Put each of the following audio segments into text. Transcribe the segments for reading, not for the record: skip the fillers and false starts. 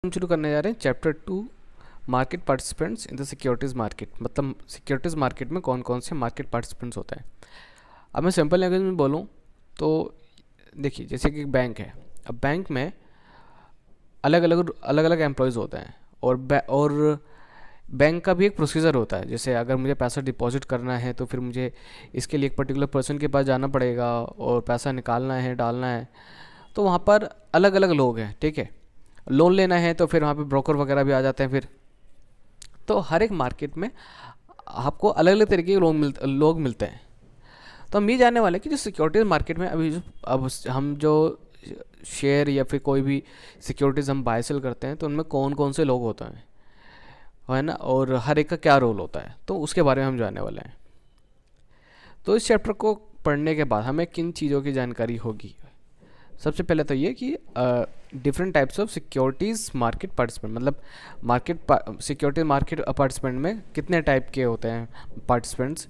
हम शुरू करने जा रहे हैं chapter 2 market participants in the securities market. मतलब सिक्योरिटीज़ मार्केट में कौन कौन से मार्केट पार्टिसिपेंट्स होते हैं। अब मैं सिंपल लैंग्वेज में बोलूँ तो देखिए, जैसे कि एक बैंक है। अब बैंक में अलग अलग एम्प्लॉयज़ होते हैं और बैंक का भी एक प्रोसीजर होता है। जैसे अगर मुझे पैसा डिपॉजिट करना है तो फिर मुझे इसके लिए एक पर्टिकुलर पर्सन के पास जाना पड़ेगा, और पैसा निकालना है, डालना है, तो वहाँ पर अलग अलग लोग हैं। ठीक है, लोन लेना है तो फिर वहाँ पे ब्रोकर वगैरह भी आ जाते हैं। फिर तो हर एक मार्केट में आपको अलग अलग तरीके के लोग मिलते हैं। तो हम ये जानने वाले हैं कि जो सिक्योरिटीज़ मार्केट में अभी अब हम जो शेयर या फिर कोई भी सिक्योरिटीज़ हम बाय सेल करते हैं तो उनमें कौन कौन से लोग होते हैं, है ना, और हर एक का क्या रोल होता है, तो उसके बारे में हम जानने वाले हैं। तो इस चैप्टर को पढ़ने के बाद हमें किन चीज़ों की जानकारी होगी। सबसे पहले तो ये कि different types of securities market participant, मतलब सिक्योरिटी मार्केट पार्टिसिपेंट में कितने टाइप के होते हैं पार्टिसिपेंट्स।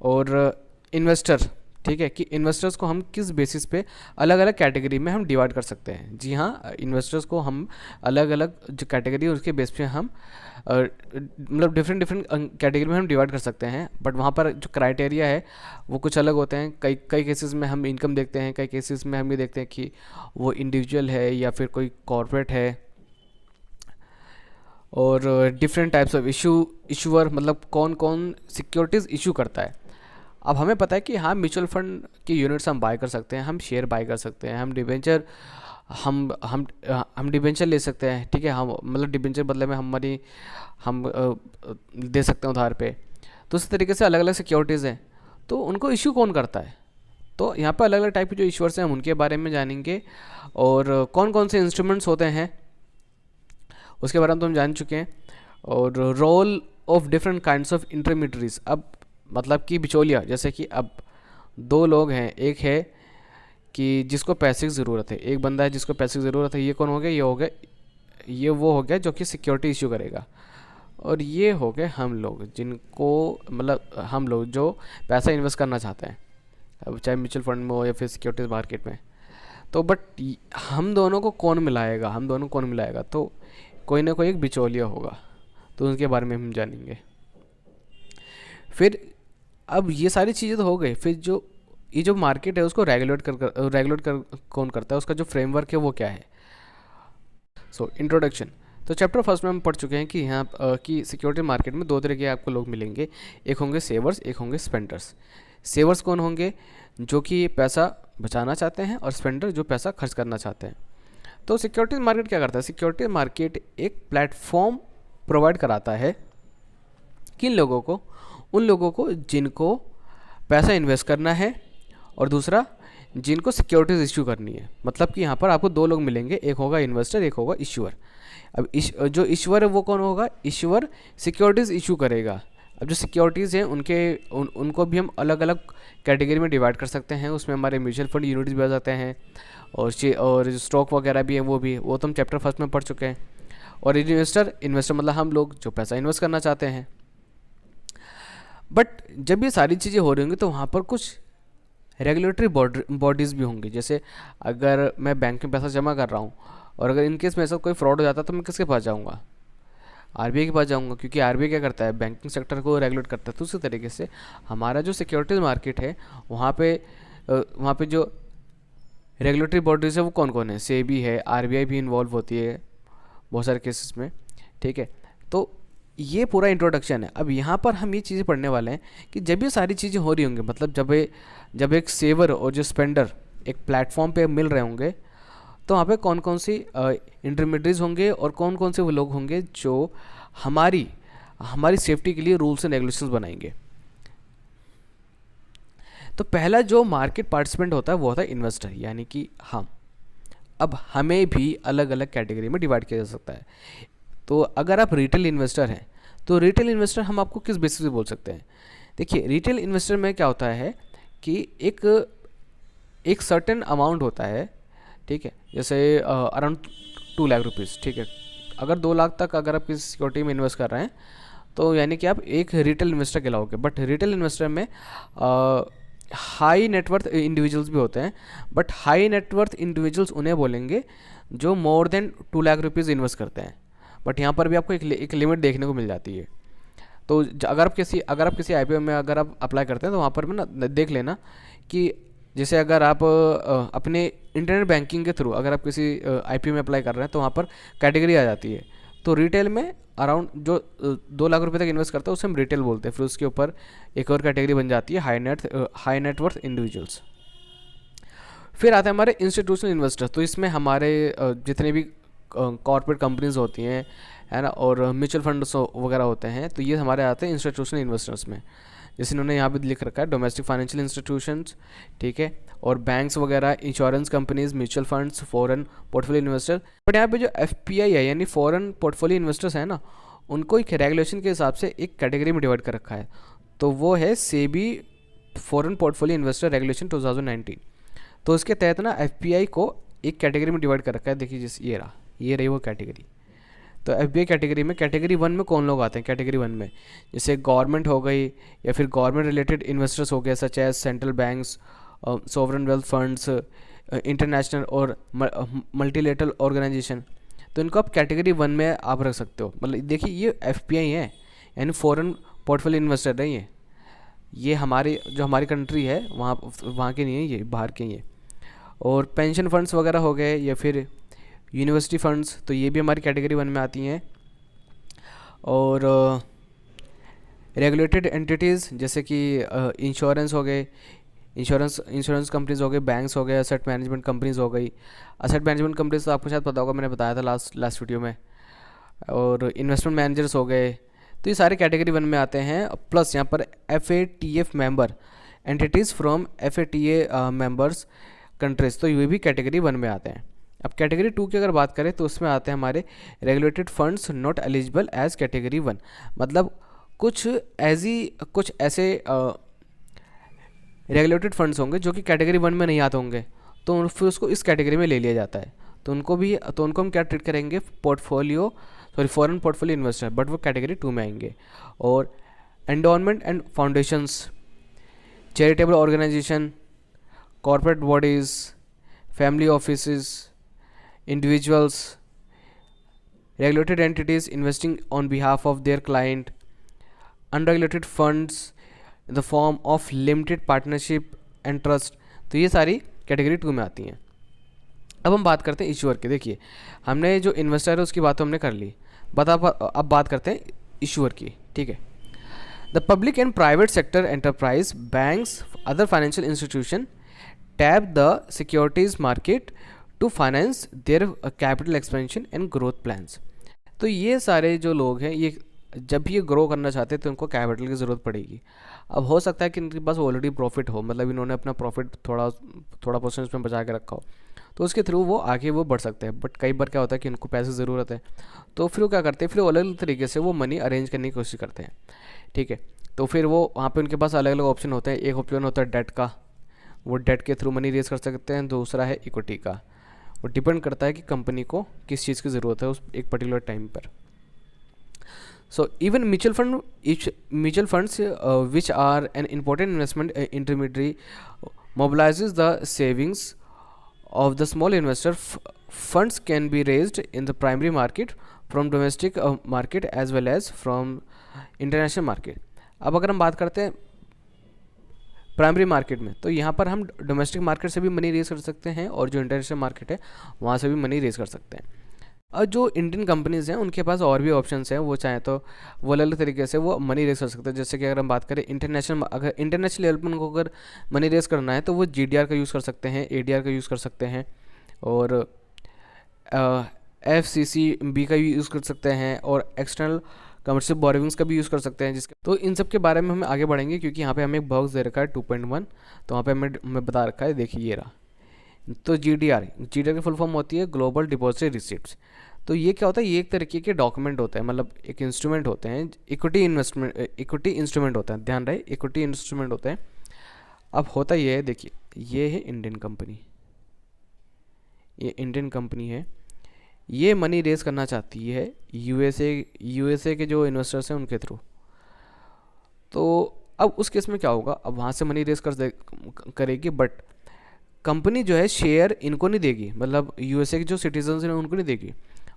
और इन्वेस्टर, ठीक है, कि इन्वेस्टर्स को हम किस बेसिस पे अलग अलग कैटेगरी में हम डिवाइड कर सकते हैं। जी हाँ, इन्वेस्टर्स को हम अलग अलग जो कैटेगरी है उसके बेस पे हम मतलब डिफरेंट डिफरेंट कैटेगरी में हम डिवाइड कर सकते हैं। बट वहाँ पर जो क्राइटेरिया है वो कुछ अलग होते हैं। कई कई केसेस में हम इनकम देखते हैं, कई केसेस में हम ये देखते हैं कि वो इंडिविजुअल है या फिर कोई कॉरपोरेट है। और डिफरेंट टाइप्स ऑफ इशूअर, मतलब कौन कौन सिक्योरिटीज़ इशू करता है। अब हमें पता है कि हाँ, म्यूचुअल फंड की यूनिट्स हम बाय कर सकते हैं, हम शेयर बाय कर सकते हैं, हम डिबेंचर हम डिबेंचर ले सकते हैं। ठीक है, हम मतलब डिबेंचर बदले में हमारी हम दे सकते हैं उधार पे। तो इस तरीके से अलग अलग सिक्योरिटीज़ हैं, तो उनको इशू कौन करता है। तो यहाँ पर अलग अलग टाइप के जो इशूअर्स हैं हम उनके बारे में जानेंगे, और कौन कौन से इंस्ट्रूमेंट्स होते हैं उसके बारे में तो हम जान चुके हैं। और role of different kinds of intermediaries, अब मतलब कि बिचौलिया, जैसे कि अब दो लोग हैं, एक है कि जिसको पैसे की ज़रूरत है, एक बंदा है जिसको पैसे की ज़रूरत है। ये कौन हो गया? ये हो गया, ये वो हो गया जो कि सिक्योरिटी इशू करेगा। और ये हो गए हम लोग, जिनको मतलब हम लोग जो पैसा इन्वेस्ट करना चाहते हैं, अब चाहे म्यूचुअल फंड में हो या फिर सिक्योरिटीज मार्केट में। तो बट हम दोनों को कौन मिलाएगा, हम दोनों को कौन मिलाएगा? तो कोई ना कोई एक बिचौलिया होगा, तो उनके बारे में हम जानेंगे। फिर अब ये सारी चीज़ें तो हो गई, फिर जो ये जो मार्केट है उसको रेगुलेट कर कौन करता है, उसका जो फ्रेमवर्क है वो क्या है। So introduction. तो चैप्टर फर्स्ट में हम पढ़ चुके हैं कि यहाँ कि सिक्योरिटी मार्केट में दो तरह के आपको लोग मिलेंगे, एक होंगे सेवर्स, एक होंगे स्पेंडर्स। सेवर्स कौन होंगे? जो कि पैसा बचाना चाहते हैं, और स्पेंडर जो पैसा खर्च करना चाहते हैं। तो सिक्योरिटी मार्केट क्या करता है? सिक्योरिटी मार्केट एक प्लेटफॉर्म प्रोवाइड कराता है किन लोगों को? उन लोगों को जिनको पैसा इन्वेस्ट करना है, और दूसरा जिनको सिक्योरिटीज इशू करनी है। मतलब कि यहाँ पर आपको दो लोग मिलेंगे, एक होगा इन्वेस्टर, एक होगा इशूअर। अब जो इशूअर है वो कौन होगा? इशूअर सिक्योरिटीज़ इशू करेगा। अब जो सिक्योरिटीज़ हैं उनको भी हम अलग अलग कैटेगरी में डिवाइड कर सकते हैं। उसमें हमारे म्यूचुअल फंड यूनिट्स भी आ जाते हैं, और जो स्टॉक वगैरह भी हैं वो तो हम चैप्टर फर्स्ट में पढ़ चुके हैं। और इन्वेस्टर मतलब हम लोग जो पैसा इन्वेस्ट करना चाहते हैं। बट जब ये सारी चीज़ें हो रही होंगी तो वहाँ पर कुछ रेगुलेटरी बॉडीज़ भी होंगी। जैसे अगर मैं बैंक में पैसा जमा कर रहा हूँ, और अगर इनकेस मेरे साथ कोई फ्रॉड हो जाता है तो मैं किसके पास जाऊँगा? आरबीआई के पास जाऊँगा, क्योंकि आरबीआई क्या करता है? बैंकिंग सेक्टर को रेगुलेट करता है। तो उसी तरीके से हमारा जो सिक्योरिटीज मार्केट है वहाँ पे जो रेगुलेटरी बॉडीज़ है वो कौन कौन है? सेबी है, आरबीआई भी इन्वॉल्व होती है बहुत सारे केसेस में। ठीक है, तो ये पूरा इंट्रोडक्शन है। अब यहाँ पर हम ये चीज़ें पढ़ने वाले हैं कि जब ये सारी चीज़ें हो रही होंगी, मतलब जब एक सेवर और जो स्पेंडर एक प्लेटफॉर्म पे मिल रहे होंगे, तो वहाँ पे कौन कौन सी इंटरमीडियरीज होंगे, और कौन कौन से वो लोग होंगे जो हमारी हमारी सेफ्टी के लिए रूल्स एंड रेगुलेशंस बनाएंगे। तो पहला जो मार्केट पार्टिसिपेंट होता है वो होता है इन्वेस्टर, यानी कि हम। अब हमें भी अलग अलग कैटेगरी में डिवाइड किया जा सकता है। तो अगर आप रिटेल इन्वेस्टर हैं, तो रिटेल इन्वेस्टर हम आपको किस बेसिस पे बोल सकते हैं? देखिए, रिटेल इन्वेस्टर में क्या होता है कि एक सर्टेन अमाउंट होता है। ठीक है, जैसे अराउंड 2 लाख रुपीज़। ठीक है, अगर 2 लाख तक अगर आप किसी सिक्योरिटी में इन्वेस्ट कर रहे हैं तो यानी कि आप एक रिटेल इन्वेस्टर कहलाओगे। बट रिटेल इन्वेस्टर में हाई नेटवर्थ इंडिविजुअल्स भी होते हैं, बट हाई नेटवर्थ इंडिविजुअल्स उन्हें बोलेंगे जो more than 2 lakh rupees invest करते हैं। बट यहाँ पर भी आपको एक लिमिट देखने को मिल जाती है। तो अगर आप किसी आईपीओ में अगर आप अप्लाई करते हैं तो वहाँ पर भी ना देख लेना कि जैसे अगर आप अपने इंटरनेट बैंकिंग के थ्रू अगर आप किसी आईपीओ में अप्लाई कर रहे हैं तो वहाँ पर कैटेगरी आ जाती है। तो रिटेल में अराउंड जो 2 लाख रुपए तक इन्वेस्ट करता है उसे हम रिटेल बोलते हैं। फिर उसके ऊपर एक और कैटेगरी बन जाती है हाई नेटवर्थ इंडिविजुअल्स। फिर आते हैं हमारे इंस्टीट्यूशनल इन्वेस्टर। तो इसमें हमारे जितने भी कॉर्पोरेट कंपनीज होती हैं, है ना, और म्यूचुअल फंड्स वगैरह होते हैं, तो ये हमारे आते हैं इंस्टीट्यूशनल इन्वेस्टर्स में। जैसे इन्होंने यहाँ पे लिख रखा है डोमेस्टिक फाइनेंशियल इंस्टीट्यूशंस, ठीक है, और बैंक्स वगैरह, insurance companies, mutual funds, foreign portfolio investor. But यहाँ पे जो एफपीआई है यानी फॉरेन पोर्टफोलियो इन्वेस्टर्स है ना, उनको एक रेगुलेशन के हिसाब से एक कैटेगरी में डिवाइड कर रखा है। तो वो है SEBI foreign portfolio investor regulation 2019। तो इसके तहत ना एफपीआई को एक कैटेगरी में डिवाइड कर रखा है। देखिए जिस ये रही वो कैटेगरी। तो एफबीआई कैटेगरी में कैटेगरी 1 में कौन लोग आते हैं? कैटेगरी 1 में जैसे गवर्नमेंट हो गई, या फिर गवर्नमेंट रिलेटेड इन्वेस्टर्स हो गए such as central banks, sovereign wealth funds, international और मल्टीलेटरल ऑर्गेनाइजेशन। तो इनको आप कैटेगरी 1 में आप रख सकते हो। मतलब देखिए ये एफपीआई है यानी फॉरेन पोर्टफोलियो इन्वेस्टर है। ये हमारे जो हमारी कंट्री है वहाँ के नहीं है, ये बाहर के ही है। और पेंशन फंड्स वगैरह हो गए या फिर यूनिवर्सिटी फंड्स, तो ये भी हमारी कैटेगरी 1 में आती हैं। और रेगुलेटेड एंटिटीज़ जैसे कि इंश्योरेंस हो गए, इंश्योरेंस कंपनीज हो गए, बैंक्स हो गए, असेट मैनेजमेंट कंपनीज हो गई। असेट मैनेजमेंट कंपनीज तो आपको शायद पता होगा, मैंने बताया था लास्ट वीडियो में। और इन्वेस्टमेंट मैनेजर्स हो गए। तो ये सारे कैटेगरी 1 में आते हैं। प्लस यहाँ पर FATF member entities from FATA members countries, तो ये भी कैटेगरी 1 में आते हैं। अब कैटेगरी 2 की अगर बात करें तो उसमें आते हैं हमारे regulated funds not eligible as category 1। मतलब कुछ ऐसे रेगुलेटेड फंड्स होंगे जो कि कैटेगरी 1 में नहीं आते होंगे, तो फिर उसको इस कैटेगरी में ले लिया जाता है। तो उनको हम क्या ट्रीट करेंगे? फॉरेन पोर्टफोलियो इन्वेस्टर, बट वो कैटेगरी 2 में आएंगे। और endowment and foundations, charitable organisation, corporate bodies, family offices, individuals, regulated entities investing on behalf of their client, unregulated funds in the form of limited partnership and trust। तो ये सारी category 2 में आती हैं। अब हम बात करते हैं इशूअर की। देखिए हमने जो इन्वेस्टर है उसकी बात तो हमने कर ली, अब बात करते हैं इशूअर की, ठीक है। The public and private sector enterprise, banks, other financial institution tap the securities market to finance their capital expansion and growth plans. तो ये सारे जो लोग हैं ये जब भी ये ग्रो करना चाहते हैं तो उनको कैपिटल की ज़रूरत पड़ेगी। अब हो सकता है कि इनके पास ऑलरेडी प्रॉफिट हो, मतलब इन्होंने अपना प्रॉफिट थोड़ा परसेंट इसमें बचा के रखा हो, तो उसके थ्रू वो आगे वो बढ़ सकते हैं। बट कई बार क्या होता है कि इनको पैसे की ज़रूरत है, तो फिर वो क्या करते हैं, फिर अलग अलग तरीके से वो मनी अरेंज करने की कोशिश करते हैं, ठीक है। तो फिर वो वहाँ पे उनके पास अलग अलग ऑप्शन होते हैं। एक ऑप्शन होता है डेट का, वो डेट के थ्रू मनी रेज कर सकते हैं। दूसरा है इक्विटी का, वो डिपेंड करता है कि कंपनी को किस चीज़ की ज़रूरत है उस एक पर्टिकुलर टाइम पर। So even mutual funds which are an important investment intermediary mobilizes the savings of the small investor. Funds can be raised in the primary market from domestic market as well as from international market। अब अगर हम बात करते हैं primary market में, तो यहाँ पर हम डोमेस्टिक मार्केट से भी मनी रेज कर सकते हैं और जो इंटरनेशनल मार्केट है वहाँ से भी मनी रेज कर सकते हैं। और जो इंडियन कंपनीज़ हैं उनके पास और भी ऑप्शंस हैं, वो चाहे तो वो अलग अलग तरीके से वो मनी रेज कर सकते हैं। जैसे कि अगर हम बात करें अगर इंटरनेशनल लेवल पर उनको अगर मनी रेज करना है तो वो GDR का यूज़ कर सकते हैं, ADR का यूज़ कर सकते हैं, और FCCB का यूज़ कर सकते हैं, और एक्सटर्नल कमर्शियल बोरोविंग्स का भी यूज़ कर सकते हैं। जिसके तो इन सब के बारे में हम आगे बढ़ेंगे, क्योंकि यहाँ पे हमें एक बॉक्स दे रखा है 2.1, तो वहाँ पे हमें बता रखा है, देखिए ये रहा। तो GDR की फुल फॉर्म होती है ग्लोबल डिपॉजिटरी रिसिप्ट्स। तो ये क्या होता है, ये एक तरीके के डॉक्यूमेंट होते हैं, मतलब एक इंस्ट्रूमेंट होते हैं, इक्विटी इंस्ट्रूमेंट होता है, ध्यान रहे इक्विटी इंस्ट्रूमेंट होते हैं। अब होता ये है, देखिए ये है इंडियन कंपनी, ये इंडियन कंपनी है, ये मनी रेज करना चाहती है यूएसए के जो इन्वेस्टर्स हैं उनके थ्रू। तो अब उस केस में क्या होगा, अब वहाँ से मनी रेज करेगी, बट कंपनी जो है शेयर इनको नहीं देगी, मतलब यूएसए के जो सिटीजन्स हैं उनको नहीं देगी।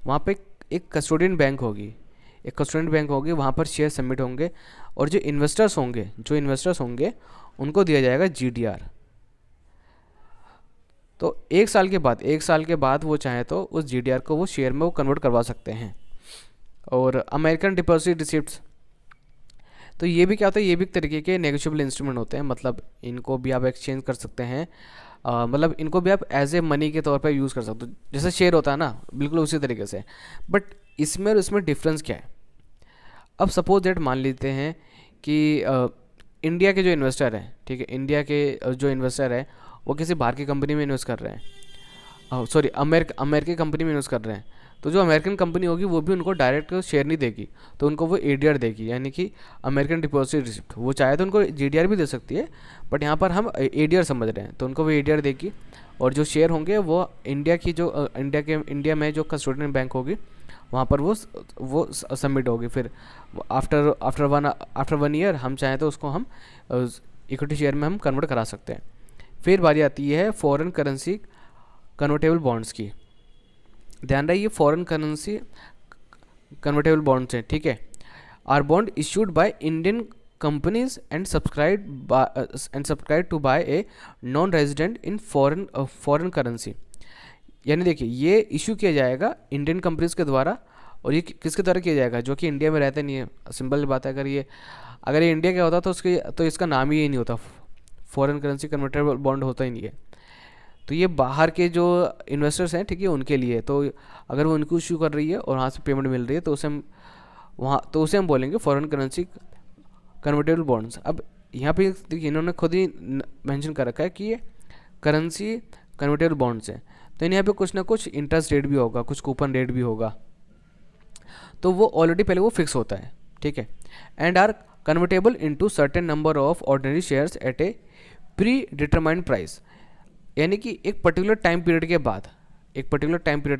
वहाँ पे एक कस्टोडियन बैंक होगी, वहाँ पर शेयर सबमिट होंगे, और जो इन्वेस्टर्स होंगे उनको दिया जाएगा जीडीआर। तो एक साल के बाद वो चाहे तो उस जीडीआर को वो शेयर में वो कन्वर्ट करवा सकते हैं। और अमेरिकन डिपॉजिट रिसिप्ट्स, तो ये भी क्या होता है, ये भी एक तरीके के नेगोशिएबल इंस्ट्रूमेंट होते हैं, मतलब इनको भी आप एक्सचेंज कर सकते हैं, मतलब इनको भी आप एज ए मनी के तौर पर यूज़ कर सकते हो, जैसे शेयर होता है ना, बिल्कुल उसी तरीके से। बट इसमें और इसमें डिफरेंस क्या है, अब सपोज दैट मान लेते हैं कि इंडिया के जो इन्वेस्टर हैं, ठीक है, इंडिया के जो इन्वेस्टर है वो किसी बाहर की कंपनी में इन्वेस्ट कर रहे हैं, सॉरी अमेरिकी कंपनी में इन्वेस्ट कर रहे हैं, तो जो अमेरिकन कंपनी होगी वो भी उनको डायरेक्ट शेयर नहीं देगी, तो उनको वो एडीआर देगी, यानी कि अमेरिकन डिपॉजिट रिसिप्ट। वो चाहे तो उनको जीडीआर भी दे सकती है, बट यहाँ पर हम एडीआर समझ रहे हैं, तो उनको वो एडीआर देगी। और जो शेयर होंगे वो इंडिया में जो कस्टोडियन बैंक होगी वहाँ पर वो सबमिट होगी। फिर आफ्टर वन ईयर हम चाहें तो उसको हम इक्विटी शेयर में हम कन्वर्ट करा सकते हैं। फिर बारी आती है फॉरेन करेंसी कन्वर्टेबल बॉन्ड्स की। ध्यान रहे, ये फॉरेन करेंसी कन्वर्टेबल बॉन्ड्स हैं, ठीक है। Are bond issued by Indian companies and subscribe to by a non resident in foreign currency. यानी देखिए, ये इशू किया जाएगा इंडियन कंपनीज के द्वारा, और ये किसके द्वारा किया जाएगा, जो कि इंडिया में रहते नहीं है। सिंपल बात है, अगर ये इंडिया का होता तो इसका नाम ही नहीं होता, फॉरेन करेंसी कन्वर्टेबल बॉन्ड होता ही नहीं है। तो ये बाहर के जो इन्वेस्टर्स हैं, ठीक है, उनके लिए, तो अगर वो उनको इशू कर रही है और वहाँ से पेमेंट मिल रही है तो उसे हम बोलेंगे फॉरेन करेंसी कन्वर्टेबल बॉन्ड्स। अब यहाँ पे देखिए, इन्होंने खुद ही मेंशन कर रखा है कि ये करेंसी कन्वर्टेबल बॉन्ड्स हैं, तो यहाँ पे कुछ ना कुछ इंटरेस्ट रेट भी होगा, कुछ कूपन रेट भी होगा, तो वो ऑलरेडी पहले वो फिक्स होता है, ठीक है। And are convertible into certain number of ordinary shares at a predetermined price. यानी कि एक पर्टिकुलर टाइम पीरियड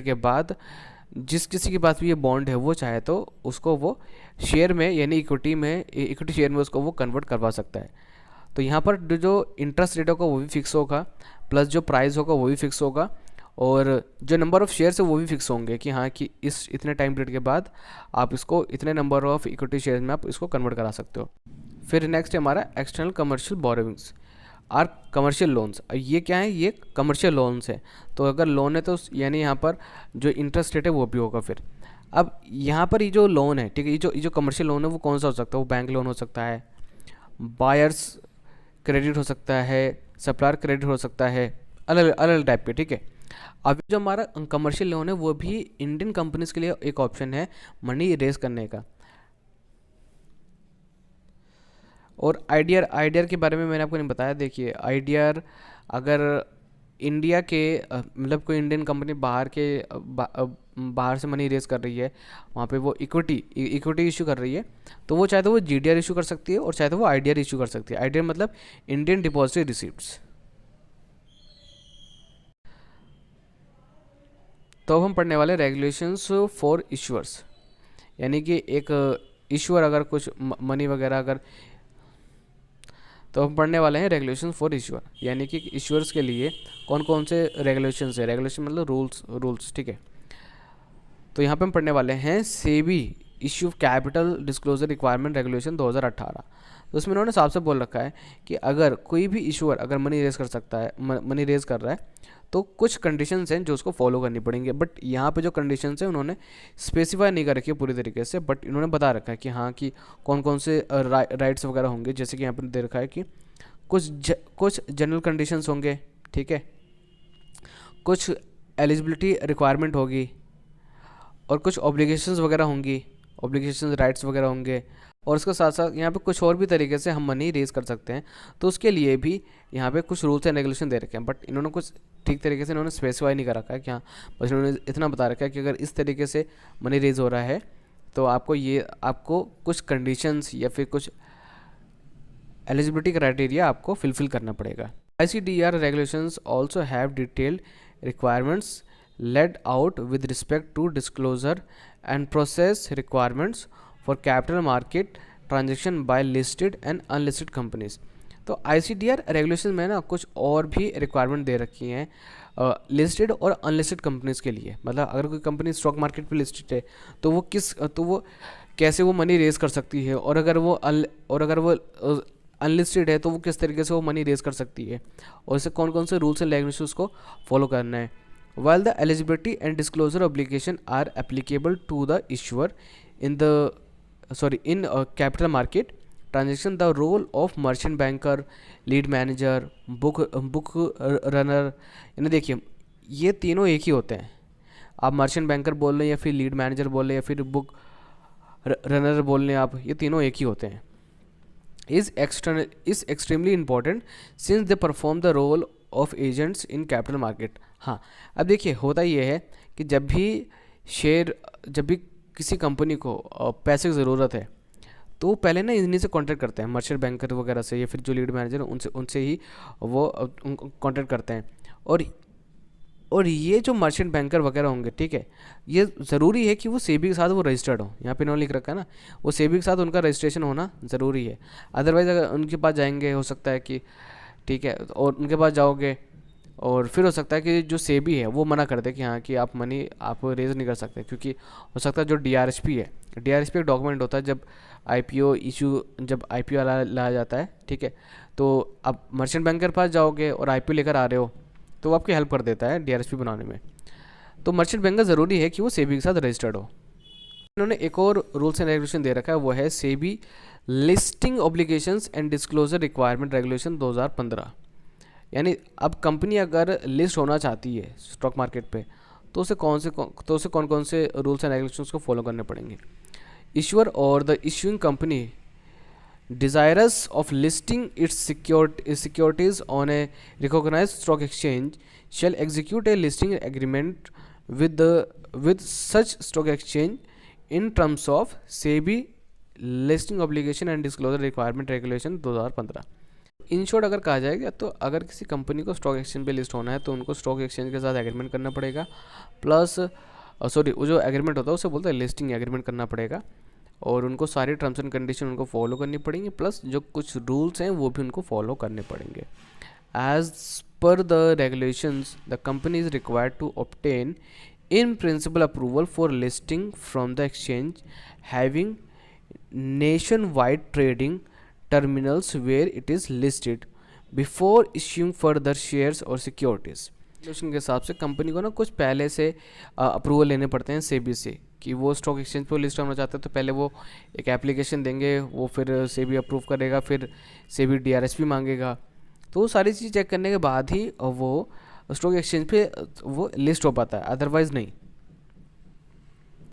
के बाद जिस किसी के पास भी ये बॉन्ड है वो चाहे तो उसको वो शेयर में, यानी इक्विटी शेयर में उसको वो कन्वर्ट करवा सकता है। तो यहाँ पर जो इंटरेस्ट रेट होगा वो भी फिक्स होगा, प्लस जो प्राइस होगा वो भी फिक्स होगा, और जो नंबर ऑफ़ शेयर्स है वो भी फिक्स होंगे कि हाँ, कि इस इतने टाइम पीरियड के बाद आप इसको इतने नंबर ऑफ़ इक्विटी शेयर्स में आप इसको कन्वर्ट करा सकते हो। फिर नेक्स्ट है हमारा external commercial borrowings are commercial loans. ये क्या है, ये कमर्शियल लोन्स है, तो अगर लोन है तो यानी यहाँ पर जो इंटरेस्ट रेट है वो भी होगा। फिर अब यहाँ पर ये जो लोन है, ठीक है, ये जो कमर्शियल लोन है वो कौन सा हो सकता है, वो बैंक लोन हो सकता है, बायर्स क्रेडिट हो सकता है, सप्लायर क्रेडिट हो सकता है, अलग अलग टाइप के, ठीक है। अब जो हमारा कमर्शियल लोन है वो भी इंडियन कंपनीज के लिए एक ऑप्शन है मनी रेज करने का। और आईडीआर के बारे में मैंने आपको नहीं बताया। देखिए, आईडीआर अगर इंडिया के मतलब कोई इंडियन कंपनी बाहर से मनी रेज कर रही है, वहाँ पे वो इक्विटी इशू कर रही है, तो वो चाहे तो वो जीडीआर इशू कर सकती है और चाहे तो वो आईडीआर इशू कर सकती है। आईडीआर मतलब इंडियन डिपॉजिटरी रिसिप्ट्स। तो अब हम पढ़ने वाले रेगुलेशंस फॉर इशूअर्स, यानी कि एक इशूअर अगर कुछ मनी वगैरह अगर, तो हम पढ़ने वाले हैं रेगुलेशन फॉर इशूअर, यानी कि इशूअर्स के लिए कौन कौन से रेगुलेशन है। रेगुलेशन मतलब रूल्स, ठीक है। तो यहाँ पे हम पढ़ने वाले हैं SEBI issue capital disclosure requirement regulation 2018। तो उसमें उन्होंने साफ से बोल रखा है कि अगर कोई भी इशूअर अगर मनी रेज कर रहा है तो कुछ कंडीशंस हैं जो उसको फॉलो करनी पड़ेंगे। बट यहाँ पे जो कंडीशंस हैं उन्होंने स्पेसिफाई नहीं कर रखी है पूरी तरीके से, बट इन्होंने बता रखा है कि हाँ, कि कौन कौन से राइट्स वगैरह होंगे। जैसे कि यहाँ पर दे रखा है कि कुछ जनरल कंडीशंस होंगे, ठीक है, कुछ एलिजिबिलिटी रिक्वायरमेंट होगी, और कुछ ऑब्लिगेशंस वगैरह होंगी, ऑब्लिगेशंस राइट्स वगैरह होंगे, और उसके साथ साथ यहाँ पे कुछ और भी तरीके से हम मनी रेज कर सकते हैं। तो उसके लिए भी यहाँ पे कुछ रूल्स एंड रेगुलेशन दे रखे हैं, बट इन्होंने कुछ ठीक तरीके से इन्होंने स्पेसिफाई नहीं कर रखा है कि हाँ, बस इन्होंने इतना बता रखा है कि अगर इस तरीके से मनी रेज हो रहा है तो आपको कुछ कंडीशंस या फिर कुछ एलिजिबिलिटी क्राइटेरिया आपको फिलफिल करना पड़ेगा। ICDR regulations also have detailed requirements laid out with respect to disclosure and process requirements for capital market transaction by listed and unlisted companies. तो आईसीडीआर रेगुलेशन में ना कुछ और भी रिक्वायरमेंट दे रखी हैं लिस्टेड और अनलिस्टेड कंपनीज के लिए। मतलब अगर कोई कंपनी स्टॉक मार्केट पे लिस्टेड है तो वो कैसे वो मनी रेज कर सकती है, और अगर वो अनलिस्टेड है तो वो किस तरीके से वो मनी रेज कर सकती है, और इससे कौन कौन से रूल्स एंड रेगुलेशंस को फॉलो करना है। While the eligibility and disclosure obligation are applicable to the issuer in capital market transaction, the role of merchant banker, lead manager, book runner, यानी देखिए ये तीनों एक ही होते हैं। आप मर्चेंट बैंकर बोल रहे हैं या फिर लीड मैनेजर बोल रहे हैं या फिर बुक रनर बोल रहे हैं आप, ये तीनों एक ही होते हैं। is extremely important since they perform the role of agents in capital market। हाँ, अब देखिए होता ये है कि जब भी किसी कंपनी को पैसे की ज़रूरत है तो वो पहले ना इन्हीं से कांटेक्ट करते हैं, मर्चेंट बैंकर वगैरह से या फिर जो लीड मैनेजर उनसे ही वो कांटेक्ट करते हैं। और ये जो मर्चेंट बैंकर वगैरह होंगे, ठीक है, ये ज़रूरी है कि वो सेबी के साथ वो रजिस्टर्ड हो। यहाँ पे इन्होंने लिख रखा है ना, वो सेबी के साथ उनका रजिस्ट्रेशन होना ज़रूरी है। अदरवाइज़ अगर उनके पास जाएंगे हो सकता है कि, ठीक है, और उनके पास जाओगे और फिर हो सकता है कि जो सेबी है वो मना कर दे कि हाँ कि आप मनी आप रेज नहीं कर सकते, क्योंकि हो सकता है जो डीआरएसपी है, डीआरएसपी एक डॉक्यूमेंट होता है जब आईपीओ लाया जाता है, ठीक है। तो आप मर्चेंट बैंक के पास जाओगे और आईपीओ लेकर आ रहे हो तो वो आपकी हेल्प कर देता है डीआरएसपी बनाने में। तो मर्चेंट बैंकर ज़रूरी है कि वो सेबी के साथ रजिस्टर्ड हो। इन्होंने एक और रूल्स एंड रेगुलेशन दे रखा है, वो है SEBI listing obligations and disclosure requirement regulation 2015। यानी अब कंपनी अगर लिस्ट होना चाहती है स्टॉक मार्केट पे तो उसे कौन कौन से रूल्स एंड रेगुलेशंस को फॉलो करने पड़ेंगे। इश्यूअर और the issuing company desirous of listing its securities on a recognized stock exchange shall execute a listing agreement with such stock exchange in terms of SEBI listing obligation and disclosure requirement regulation 2015। In short अगर कहा जाएगा तो अगर किसी company को stock exchange पे list होना है तो उनको स्टॉक एक्सचेंज के साथ एग्रीमेंट करना पड़ेगा, प्लस वो जो एग्रीमेंट होता है उसे बोलते हैं लिस्टिंग एग्रीमेंट करना पड़ेगा, और उनको सारी टर्म्स एंड कंडीशन उनको फॉलो करनी पड़ेंगी, प्लस जो कुछ रूल्स हैं वो भी उनको फॉलो करने पड़ेंगे। As per the regulations the company is required to obtain in principle approval for listing from the exchange having nationwide trading terminals where it is listed before issuing further shares और securities. Regulation के हिसाब से company को ना कुछ पहले से approval लेने पड़ते हैं सेबी से कि वो स्टॉक एक्सचेंज पर लिस्ट होना चाहते हैं, तो पहले वो एक एप्लीकेशन देंगे, वो फिर सेबी अप्रूव करेगा, फिर सेबी डीआरएसपी मांगेगा। तो वो सारी चीज़ चेक करने के बाद ही वो स्टॉक एक्सचेंज पे वो लिस्ट हो पाता है, अदरवाइज़ नहीं।